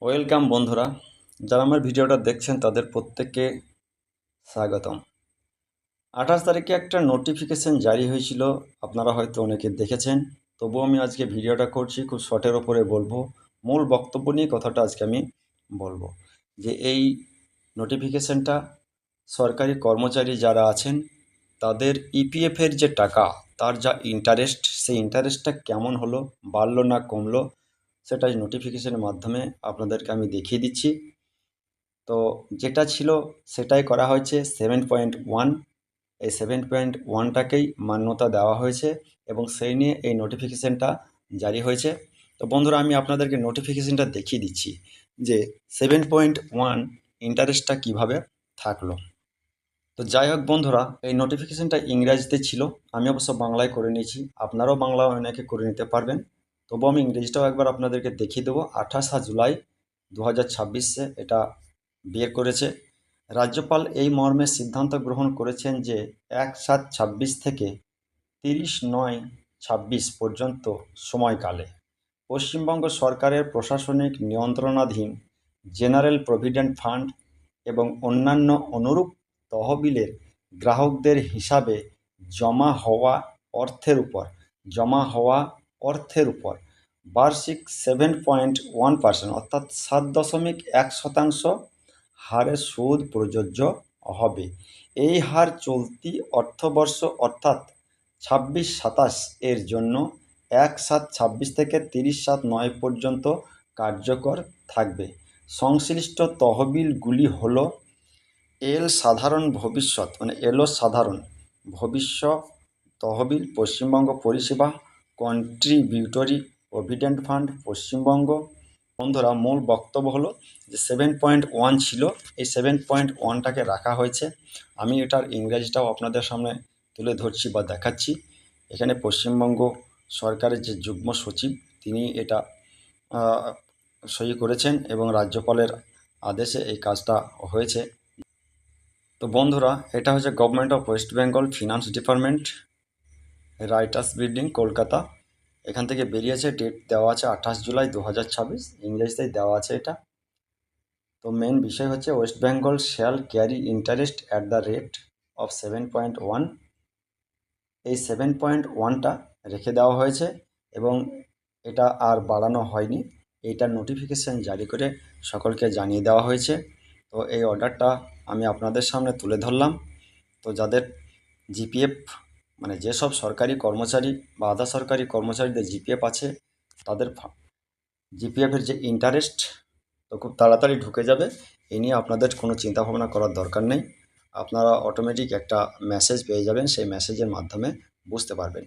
Welcome বন্ধুরা, যারা আমার ভিডিওটা দেখছেন তাদের প্রত্যেককে স্বাগতম। 28 তারিখে একটা নোটিফিকেশন জারি হয়েছিল, আপনারা হয়তো অনেকে দেখেছেন। তবুও আমি আজকে ভিডিওটা করছি, খুব শর্টের ওপরে বলবো। মূল বক্তব্য নিয়ে কথাটা আজকে আমি বলবো যে এই নোটিফিকেশনটা সরকারি কর্মচারী যারা আছেন তাদের ইপিএফের যে টাকা, তার যা ইন্টারেস্ট, সেই ইন্টারেস্টটা কেমন হলো, বাড়লো না কমলো, সেটা এই নোটিফিকেশনের মাধ্যমে আপনাদেরকে আমি দেখিয়ে দিচ্ছি। তো যেটা ছিল সেটাই করা হয়েছে 7.1। এই 7.1টাকেই মান্যতা দেওয়া হয়েছে এবং সেই নিয়ে এই নোটিফিকেশানটা জারি হয়েছে। তো বন্ধুরা, আমি আপনাদেরকে নোটিফিকেশানটা দেখিয়ে দিচ্ছি যে 7.1 ইন্টারেস্টটা কিভাবে থাকলো। তো যাই হোক বন্ধুরা, এই নোটিফিকেশানটা ইংরাজিতে ছিল, আমি অবশ্য বাংলায় করে নিয়েছি। আপনারাও বাংলা অনেকে করে নিতে পারবেন, তবু আমি ইংরেজিটাও একবার আপনাদেরকে দেখিয়ে দেবো। 28 জুলাই 2026 এটা বের করেছে। রাজ্যপাল এই মর্মে সিদ্ধান্ত গ্রহণ করেছেন যে 1/7/26 থেকে 30/9/26 পর্যন্ত সময়কালে পশ্চিমবঙ্গ সরকারের প্রশাসনিক নিয়ন্ত্রণাধীন জেনারেল প্রভিডেন্ট ফান্ড এবং অন্যান্য অনুরূপ তহবিলের গ্রাহকদের হিসাবে জমা হওয়া অর্থের উপর বার্ষিক 7.1% অর্থাৎ 7.1% হারে সুদ প্রযোজ্য হবে। এই হার চলতি অর্থবর্ষ অর্থাৎ 26-27 এর জন্য 1/7/26 থেকে 30/7/9 পর্যন্ত কার্যকর থাকবে। সংশ্লিষ্ট তহবিলগুলি হল এলো সাধারণ ভবিষ্যৎ তহবিল পশ্চিমবঙ্গ পরিষেবা কন্ট্রিবিউটরি প্রভিডেন্ট ফান্ড পশ্চিমবঙ্গ। বন্ধুরা, মূল বক্তব্য হলো যে 7.1 ছিল, এই 7.1টাকে রাখা হয়েছে। আমি এটার ইংরেজিটাও আপনাদের সামনে তুলে ধরছি বা দেখাচ্ছি। এখানে পশ্চিমবঙ্গ সরকারের যে যুগ্ম সচিব, তিনি এটা সই করেছেন এবং রাজ্যপালের আদেশে এই কাজটা হয়েছে। তো বন্ধুরা, এটা হচ্ছে government of West Bengal finance department, Writers Building, Kolkata. এখান থেকে বেরিয়েছে, ডেট দেওয়া আছে 28 জুলাই 2026, ইংরেজিতেই দেওয়া আছে এটা। তো মেন বিষয় হচ্ছে West Bengal shall carry interest at the rate of 7.1। এই 7.1টা রেখে দেওয়া হয়েছে এবং এটা আর বাড়ানো হয়নি। এইটার নোটিফিকেশান জারি করে সকলকে জানিয়ে দেওয়া হয়েছে। তো এই অর্ডারটা আমি আপনাদের সামনে তুলে ধরলাম। তো যাদের জিপিএফ, মানে যেসব সরকারি কর্মচারী বা আধা সরকারি কর্মচারীদের জিপিএফ আছে, তাদের জিপিএফের যে ইন্টারেস্ট তো খুব তাড়াতাড়ি ঢুকে যাবে। এই নিয়ে আপনাদের কোনো চিন্তা ভাবনা করার দরকার নেই। আপনারা অটোমেটিক একটা মেসেজ পেয়ে যাবেন, সেই মেসেজের মাধ্যমে বুঝতে পারবেন।